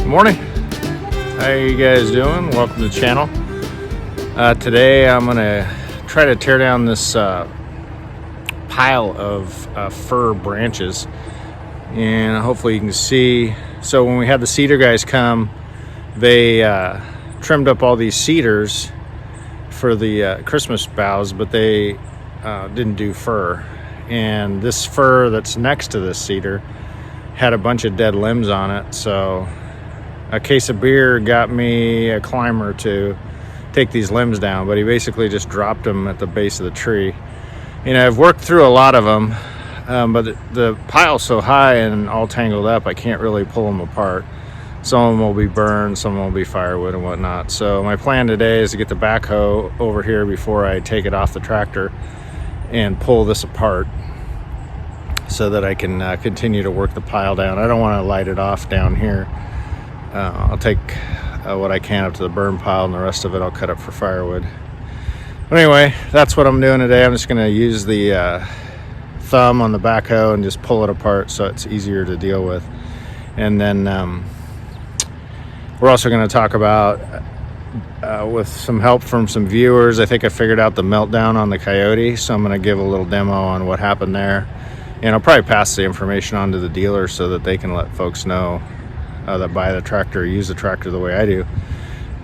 Morning. How you guys doing? Welcome to the channel. Today I'm gonna try to tear down this pile of fir branches, and hopefully you can see. So when we had the cedar guys come, they trimmed up all these cedars for the Christmas boughs, but they didn't do fir. And this fir that's next to this cedar had a bunch of dead limbs on it, so a case of beer got me a climber to take these limbs down, but he basically just dropped them at the base of the tree. You know, I've worked through a lot of them, but the pile's so high and all tangled up, I can't really pull them apart. Some of them will be burned, some of them will be firewood and whatnot. So my plan today is to get the backhoe over here before I take it off the tractor and pull this apart so that I can continue to work the pile down. I don't want to light it off down here. I'll take what I can up to the burn pile, and the rest of it I'll cut up for firewood. But anyway, that's what I'm doing today. I'm just going to use the thumb on the backhoe and just pull it apart so it's easier to deal with. And then we're also going to talk about, with some help from some viewers, I think I figured out the meltdown on the Kioti, so I'm going to give a little demo on what happened there. And I'll probably pass the information on to the dealer so that they can let folks know that buy the tractor or use the tractor the way I do,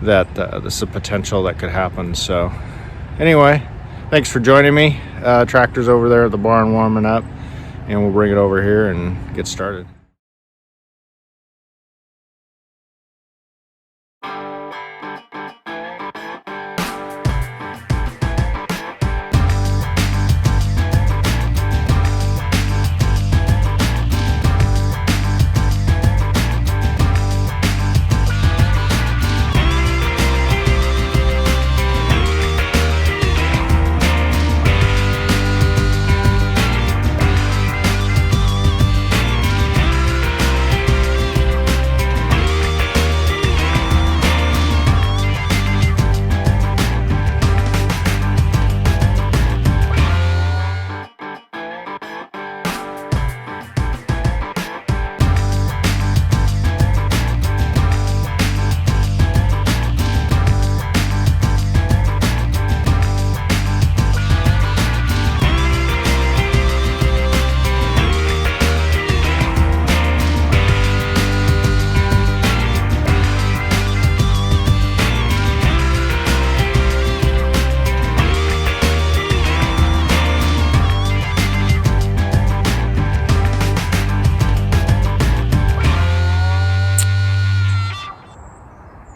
that this is a potential that could happen. So anyway, thanks for joining me. Tractor's over there at the barn warming up, and we'll bring it over here and get started.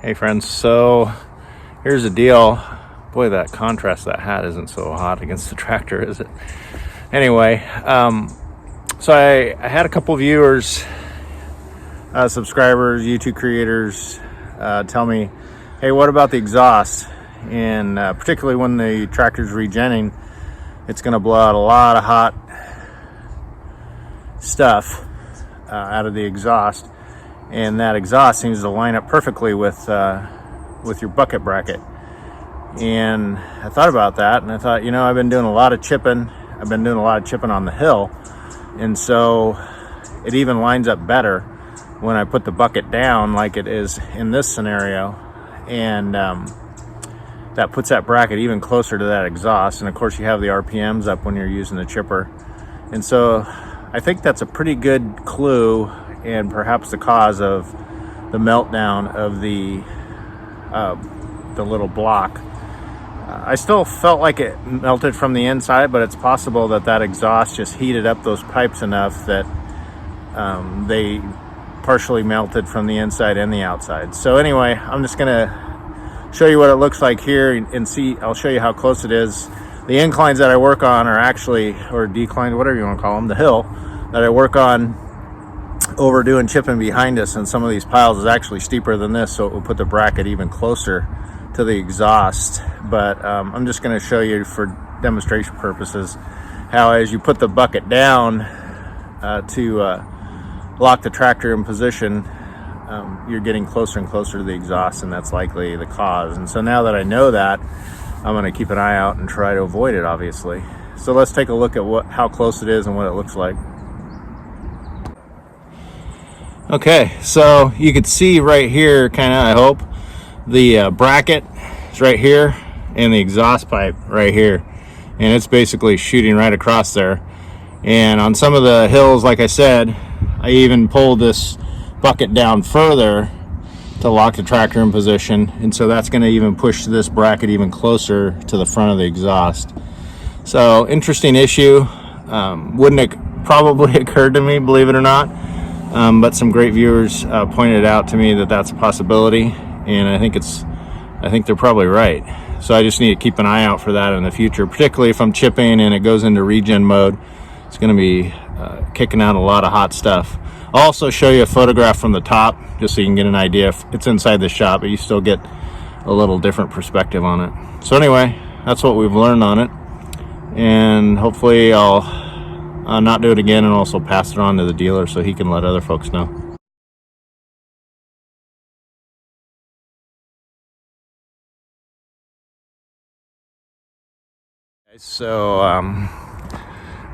Hey friends, so here's the deal. Boy, that contrast, that hat isn't so hot against the tractor, is it? Anyway, so I had a couple viewers, subscribers, YouTube creators tell me, hey, what about the exhaust? And particularly when the tractor's regenning, it's going to blow out a lot of hot stuff out of the exhaust. And that exhaust seems to line up perfectly with your bucket bracket. And I thought about that, and I thought, you know, I've been doing a lot of chipping. I've been doing a lot of chipping on the hill, and so it even lines up better when I put the bucket down like it is in this scenario. And that puts that bracket even closer to that exhaust. And of course you have the RPMs up when you're using the chipper. And so I think that's a pretty good clue, and perhaps the cause of the meltdown of the little block. I still felt like it melted from the inside, but it's possible that that exhaust just heated up those pipes enough that they partially melted from the inside and the outside. So anyway, I'm just gonna show you what it looks like here and see. I'll show you how close it is. The inclines that I work on are actually, or declines, whatever you want to call them, the hill that I work on over doing chipping behind us, and some of these piles is actually steeper than this, so it will put the bracket even closer to the exhaust. But I'm just going to show you for demonstration purposes how, as you put the bucket down to lock the tractor in position, you're getting closer and closer to the exhaust, and that's likely the cause. And so now that I know that, I'm going to keep an eye out and try to avoid it, obviously. So let's take a look at how close it is and what it looks like. Okay, so you could see right here, kind of, I hope, the bracket is right here and the exhaust pipe right here, and it's basically shooting right across there. And on some of the hills, like I said, I even pulled this bucket down further to lock the tractor in position, and so that's going to even push this bracket even closer to the front of the exhaust. So interesting issue. Wouldn't have probably occurred to me, believe it or not, but some great viewers pointed out to me that that's a possibility, and I think they're probably right. So I just need to keep an eye out for that in the future, particularly if I'm chipping and it goes into regen mode. It's going to be kicking out a lot of hot stuff. I'll also show you a photograph from the top just so you can get an idea. If it's inside the shop, but you still get a little different perspective on it. So anyway, that's what we've learned on it, and hopefully I'll not do it again, and also pass it on to the dealer so he can let other folks know. So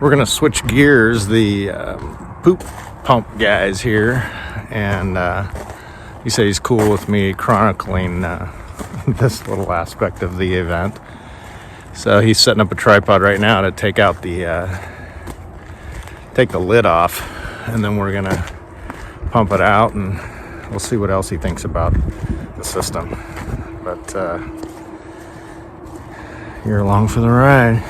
we're gonna switch gears. The poop pump guys here, and he said he's cool with me chronicling this little aspect of the event. So he's setting up a tripod right now to take out the take the lid off, and then we're gonna pump it out, and we'll see what else he thinks about the system. But you're along for the ride.